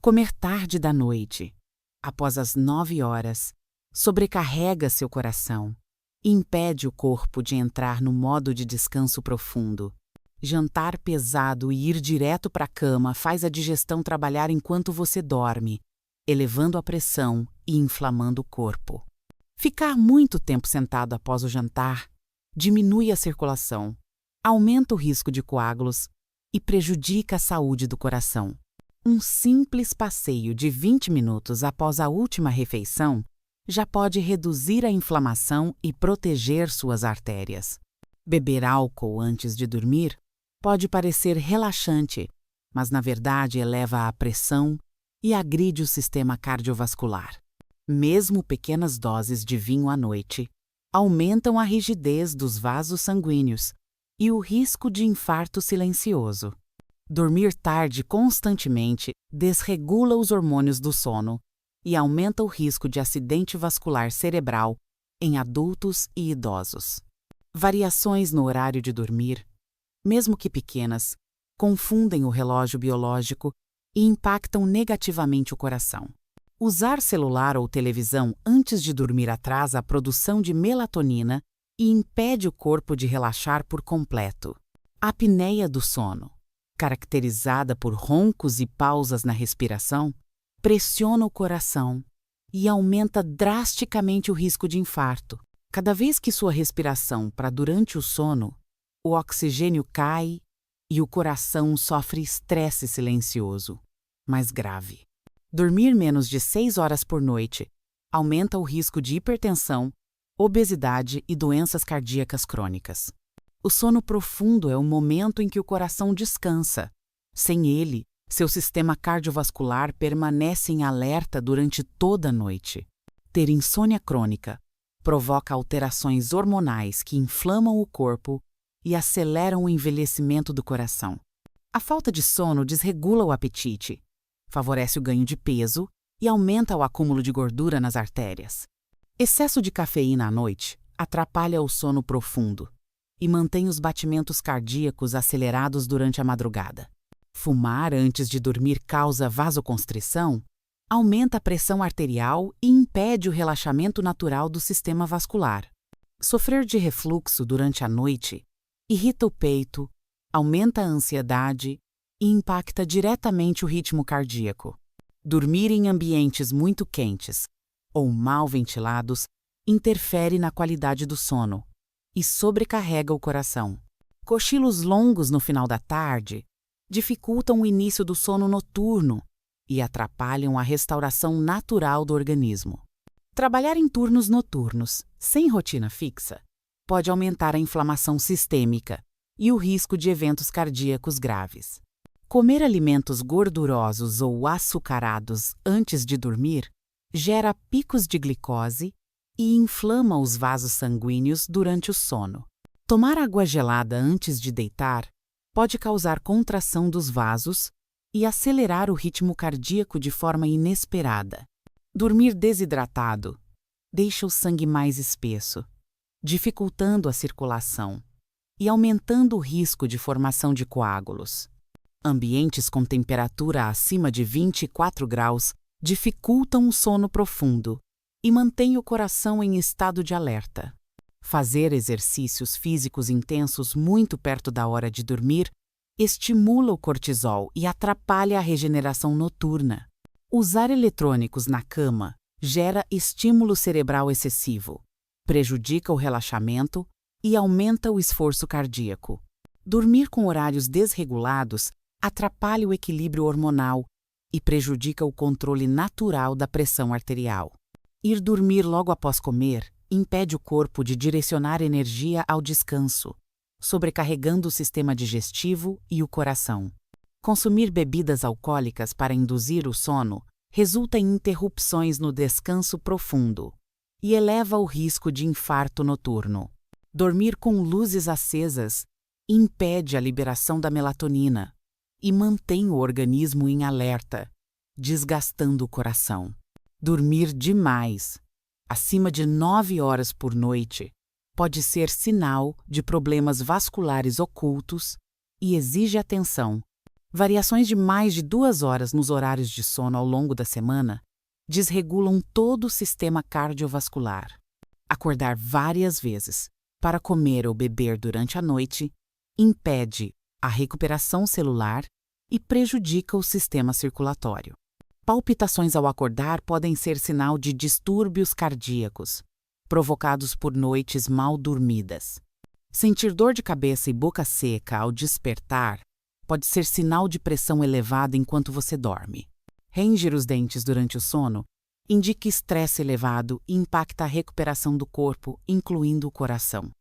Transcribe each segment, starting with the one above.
Comer tarde da noite, após as 9 horas, sobrecarrega seu coração e impede o corpo de entrar no modo de descanso profundo. Jantar pesado e ir direto para a cama faz a digestão trabalhar enquanto você dorme, elevando a pressão e inflamando o corpo. Ficar muito tempo sentado após o jantar diminui a circulação, aumenta o risco de coágulos e prejudica a saúde do coração. Um simples passeio de 20 minutos após a última refeição já pode reduzir a inflamação e proteger suas artérias. Beber álcool antes de dormir pode parecer relaxante, mas na verdade eleva a pressão e agride o sistema cardiovascular. Mesmo pequenas doses de vinho à noite aumentam a rigidez dos vasos sanguíneos e o risco de infarto silencioso. Dormir tarde constantemente desregula os hormônios do sono e aumenta o risco de acidente vascular cerebral em adultos e idosos. Variações no horário de dormir, mesmo que pequenas, confundem o relógio biológico e impactam negativamente o coração. Usar celular ou televisão antes de dormir atrasa a produção de melatonina e impede o corpo de relaxar por completo. A apneia do sono, caracterizada por roncos e pausas na respiração, pressiona o coração e aumenta drasticamente o risco de infarto. Cada vez que sua respiração para durante o sono, o oxigênio cai e o coração sofre estresse silencioso, mais grave. Dormir menos de 6 horas por noite aumenta o risco de hipertensão, obesidade e doenças cardíacas crônicas. O sono profundo é o momento em que o coração descansa. Sem ele, seu sistema cardiovascular permanece em alerta durante toda a noite. Ter insônia crônica provoca alterações hormonais que inflamam o corpo e aceleram o envelhecimento do coração. A falta de sono desregula o apetite, favorece o ganho de peso e aumenta o acúmulo de gordura nas artérias. Excesso de cafeína à noite atrapalha o sono profundo e mantém os batimentos cardíacos acelerados durante a madrugada. Fumar antes de dormir causa vasoconstrição, aumenta a pressão arterial e impede o relaxamento natural do sistema vascular. Sofrer de refluxo durante a noite irrita o peito, aumenta a ansiedade e impacta diretamente o ritmo cardíaco. Dormir em ambientes muito quentes ou mal ventilados interfere na qualidade do sono e sobrecarrega o coração. Cochilos longos no final da tarde dificultam o início do sono noturno e atrapalham a restauração natural do organismo. Trabalhar em turnos noturnos, sem rotina fixa, pode aumentar a inflamação sistêmica e o risco de eventos cardíacos graves. Comer alimentos gordurosos ou açucarados antes de dormir gera picos de glicose e inflama os vasos sanguíneos durante o sono. Tomar água gelada antes de deitar pode causar contração dos vasos e acelerar o ritmo cardíaco de forma inesperada. Dormir desidratado deixa o sangue mais espesso, dificultando a circulação e aumentando o risco de formação de coágulos. Ambientes com temperatura acima de 24 graus dificultam o sono profundo e mantêm o coração em estado de alerta. Fazer exercícios físicos intensos muito perto da hora de dormir estimula o cortisol e atrapalha a regeneração noturna. Usar eletrônicos na cama gera estímulo cerebral excessivo, prejudica o relaxamento e aumenta o esforço cardíaco. Dormir com horários desregulados atrapalha o equilíbrio hormonal e prejudica o controle natural da pressão arterial. Ir dormir logo após comer impede o corpo de direcionar energia ao descanso, sobrecarregando o sistema digestivo e o coração. Consumir bebidas alcoólicas para induzir o sono resulta em interrupções no descanso profundo e eleva o risco de infarto noturno. Dormir com luzes acesas impede a liberação da melatonina e mantém o organismo em alerta, desgastando o coração. Dormir demais, acima de 9 horas por noite, pode ser sinal de problemas vasculares ocultos e exige atenção. Variações de mais de 2 horas nos horários de sono ao longo da semana desregulam todo o sistema cardiovascular. Acordar várias vezes para comer ou beber durante a noite impede a recuperação celular e prejudica o sistema circulatório. Palpitações ao acordar podem ser sinal de distúrbios cardíacos, provocados por noites mal dormidas. Sentir dor de cabeça e boca seca ao despertar pode ser sinal de pressão elevada enquanto você dorme. Ranger os dentes durante o sono indica estresse elevado e impacta a recuperação do corpo, incluindo o coração.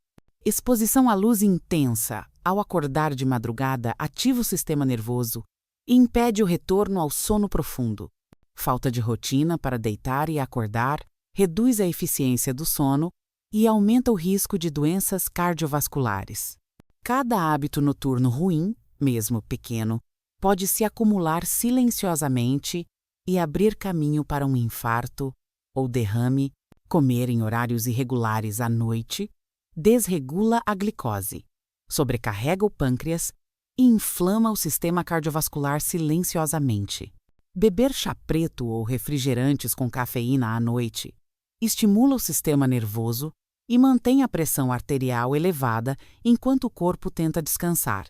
Exposição à luz intensa ao acordar de madrugada ativa o sistema nervoso e impede o retorno ao sono profundo. Falta de rotina para deitar e acordar reduz a eficiência do sono e aumenta o risco de doenças cardiovasculares. Cada hábito noturno ruim, mesmo pequeno, pode se acumular silenciosamente e abrir caminho para um infarto ou derrame. Comer em horários irregulares à noite desregula a glicose, sobrecarrega o pâncreas e inflama o sistema cardiovascular silenciosamente. Beber chá preto ou refrigerantes com cafeína à noite estimula o sistema nervoso e mantém a pressão arterial elevada enquanto o corpo tenta descansar.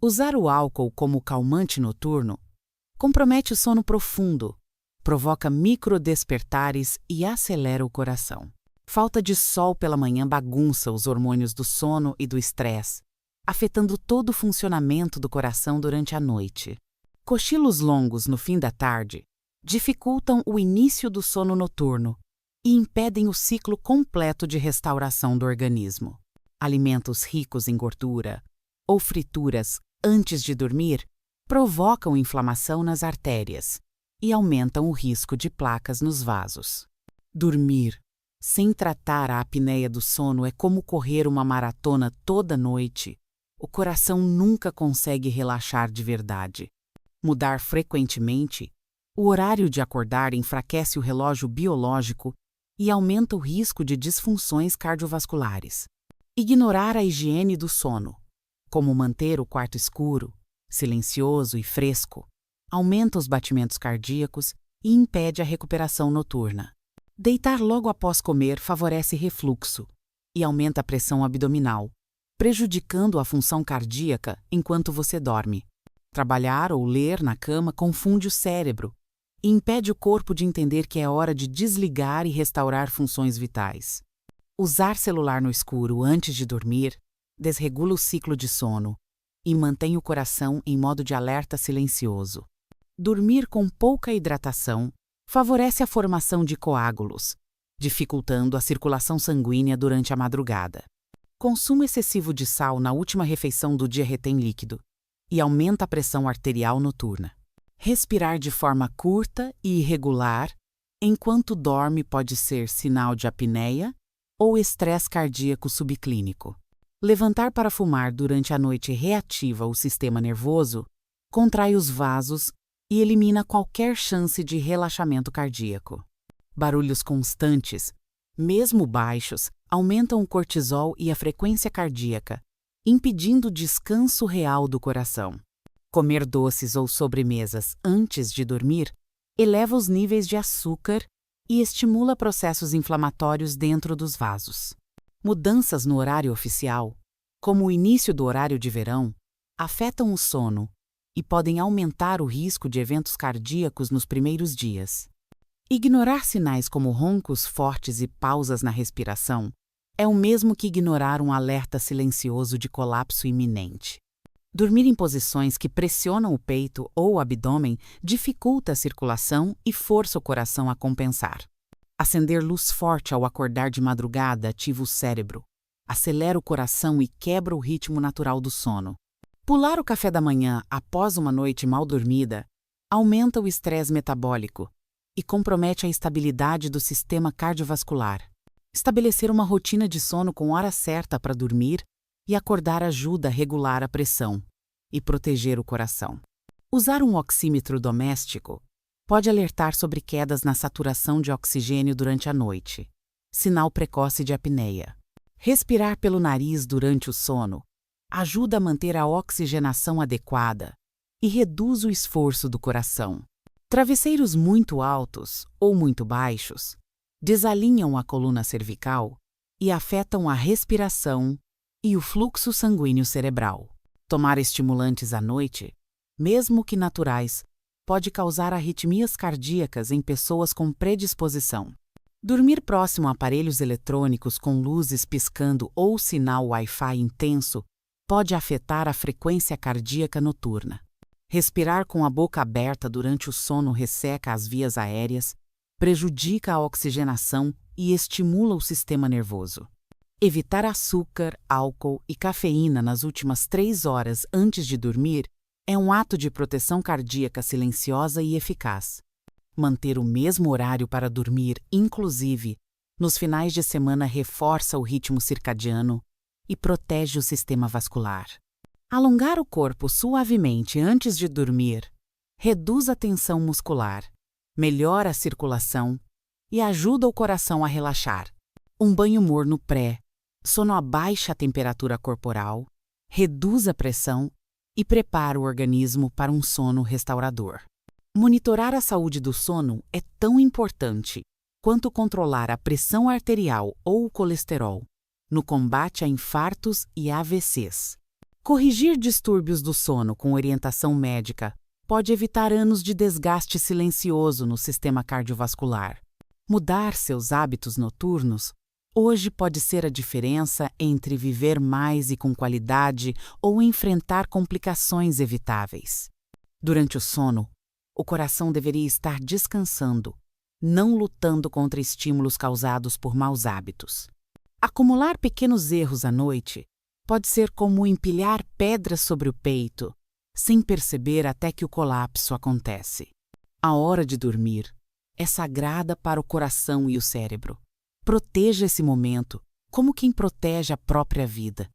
Usar o álcool como calmante noturno compromete o sono profundo, provoca microdespertares e acelera o coração. Falta de sol pela manhã bagunça os hormônios do sono e do estresse, afetando todo o funcionamento do coração durante a noite. Cochilos longos no fim da tarde dificultam o início do sono noturno e impedem o ciclo completo de restauração do organismo. Alimentos ricos em gordura ou frituras antes de dormir provocam inflamação nas artérias e aumentam o risco de placas nos vasos. Dormir sem tratar a apneia do sono é como correr uma maratona toda noite. O coração nunca consegue relaxar de verdade. Mudar frequentemente, o horário de acordar enfraquece o relógio biológico e aumenta o risco de disfunções cardiovasculares. Ignorar a higiene do sono, como manter o quarto escuro, silencioso e fresco, aumenta os batimentos cardíacos e impede a recuperação noturna. Deitar logo após comer favorece refluxo e aumenta a pressão abdominal, prejudicando a função cardíaca enquanto você dorme. Trabalhar ou ler na cama confunde o cérebro e impede o corpo de entender que é hora de desligar e restaurar funções vitais. Usar celular no escuro antes de dormir desregula o ciclo de sono e mantém o coração em modo de alerta silencioso. Dormir com pouca hidratação favorece a formação de coágulos, dificultando a circulação sanguínea durante a madrugada. Consumo excessivo de sal na última refeição do dia retém líquido e aumenta a pressão arterial noturna. Respirar de forma curta e irregular enquanto dorme pode ser sinal de apneia ou estresse cardíaco subclínico. Levantar para fumar durante a noite reativa o sistema nervoso, contrai os vasos e elimina qualquer chance de relaxamento cardíaco. Barulhos constantes, mesmo baixos, aumentam o cortisol e a frequência cardíaca, impedindo o descanso real do coração. Comer doces ou sobremesas antes de dormir eleva os níveis de açúcar e estimula processos inflamatórios dentro dos vasos. Mudanças no horário oficial, como o início do horário de verão, afetam o sono e podem aumentar o risco de eventos cardíacos nos primeiros dias. Ignorar sinais como roncos fortes e pausas na respiração é o mesmo que ignorar um alerta silencioso de colapso iminente. Dormir em posições que pressionam o peito ou o abdômen dificulta a circulação e força o coração a compensar. Acender luz forte ao acordar de madrugada ativa o cérebro, acelera o coração e quebra o ritmo natural do sono. Pular o café da manhã após uma noite mal dormida aumenta o estresse metabólico e compromete a estabilidade do sistema cardiovascular. Estabelecer uma rotina de sono com hora certa para dormir e acordar ajuda a regular a pressão e proteger o coração. Usar um oxímetro doméstico pode alertar sobre quedas na saturação de oxigênio durante a noite, sinal precoce de apneia. Respirar pelo nariz durante o sono ajuda a manter a oxigenação adequada e reduz o esforço do coração. Travesseiros muito altos ou muito baixos desalinham a coluna cervical e afetam a respiração e o fluxo sanguíneo cerebral. Tomar estimulantes à noite, mesmo que naturais, pode causar arritmias cardíacas em pessoas com predisposição. Dormir próximo a aparelhos eletrônicos com luzes piscando ou sinal Wi-Fi intenso pode afetar a frequência cardíaca noturna. Respirar com a boca aberta durante o sono resseca as vias aéreas, prejudica a oxigenação e estimula o sistema nervoso. Evitar açúcar, álcool e cafeína nas últimas 3 horas antes de dormir é um ato de proteção cardíaca silenciosa e eficaz. Manter o mesmo horário para dormir, inclusive nos finais de semana, reforça o ritmo circadiano e protege o sistema vascular. Alongar o corpo suavemente antes de dormir reduz a tensão muscular, melhora a circulação e ajuda o coração a relaxar. Um banho morno sono a baixa temperatura corporal, reduz a pressão e prepara o organismo para um sono restaurador. Monitorar a saúde do sono é tão importante quanto controlar a pressão arterial ou o colesterol no combate a infartos e AVCs. Corrigir distúrbios do sono com orientação médica pode evitar anos de desgaste silencioso no sistema cardiovascular. Mudar seus hábitos noturnos hoje pode ser a diferença entre viver mais e com qualidade ou enfrentar complicações evitáveis. Durante o sono, o coração deveria estar descansando, não lutando contra estímulos causados por maus hábitos. Acumular pequenos erros à noite pode ser como empilhar pedras sobre o peito, sem perceber até que o colapso acontece. A hora de dormir é sagrada para o coração e o cérebro. Proteja esse momento como quem protege a própria vida.